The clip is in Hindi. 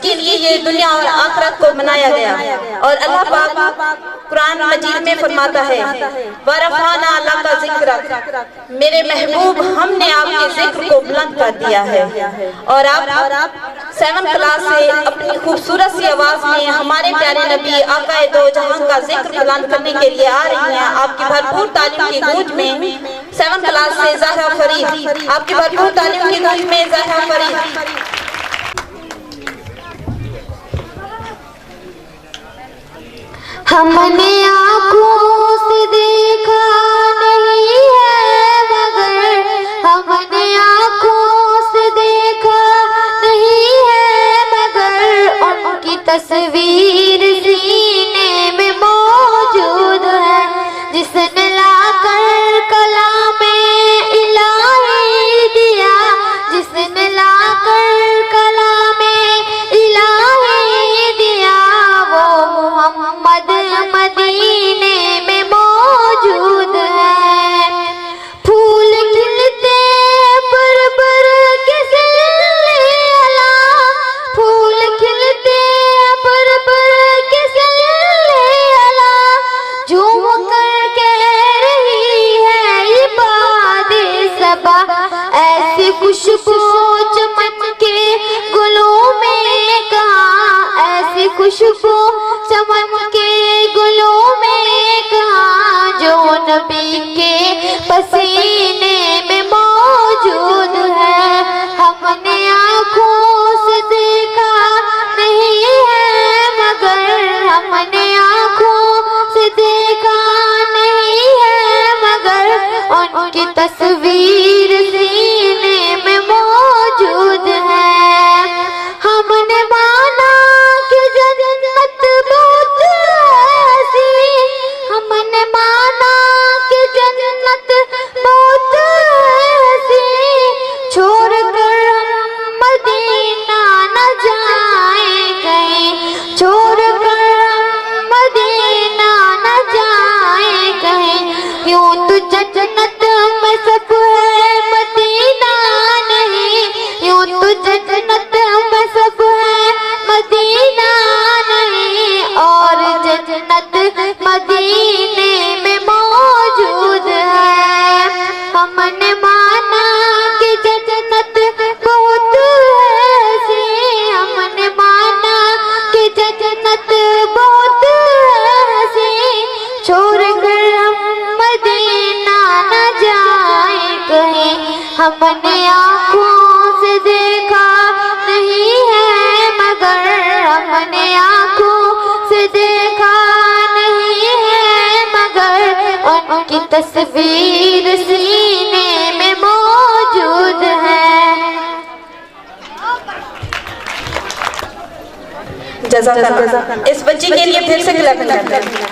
जिसके लिए ये दुनिया और आखिरत को बनाया गया। और अल्लाह पाक कुरान मजीद में फरमाता है, वरफ़अना लका ज़िक्रक, मेरे महबूब हमने आपके जिक्र को बुलंद कर दिया है। और आप 7 क्लास से अपनी खूबसूरत सी आवाज में हमारे प्यारे नबी आकाए दो जहां का जिक्र बुलंद करने के लिए आ रही हैं। आपकी भरपूर तालीम की गूंज में 7 क्लास से ज़हरा फरीद, आपकी भरपूर तालीम की गूंज में ज़हरा फरीद। हमने आँखों से देखा नहीं है मगर, हमने आँखों से देखा नहीं है मगर, उनकी तस्वीर सीने में मौजूद है। जिसने लाकर कलामे इलाही दिया, जिसने लाकर कलामे इलाही दिया, वो मोहम्मद मदीने में मौजूद है। फूल खिलते पर के सिलसिले अला, फूल खिलते पर के सिलसिले अला, झूम कर कह रही है इबादे सबा। ऐसी खुशबू चमन के गुलों में कहाँ, ऐसी खुशबू चमन के गुलों में कहाँ, जो नबी के पसीने में मौजूद है। हमने आँखों से देखा नहीं है मगर, हमने आँखों से देखा नहीं है मगर, उनकी तस्वीर सीने में मौजूद है। हमने माना कि जन्नत बहुत ऐसी, हमने माना कि जन्नत बहुत ऐसी, छोड़ कर हम मदीना न जाए कहीं, छोड़ कर हम मदीना न जाए कहीं। यूं तो जन्नत में सब है मदीना नहीं, यूं तो जन्नत में सब है मदीना नहीं, और जन्नत मदीने में मौजूद है। हमने माना कि जन्नत बहुत ऐसी, हमने माना कि जन्नत बहुत ऐसी, छोड़ कर हम मदीना न जाए कहीं। हमने आँखों से देखा नहीं है मगर, हमने आँखों से देखा नहीं है मगर, उनकी तस्वीर सीने में मौजूद है। जज़ाकल्लाह। इस बच्ची के लिए फिर से क्लैप करते हैं।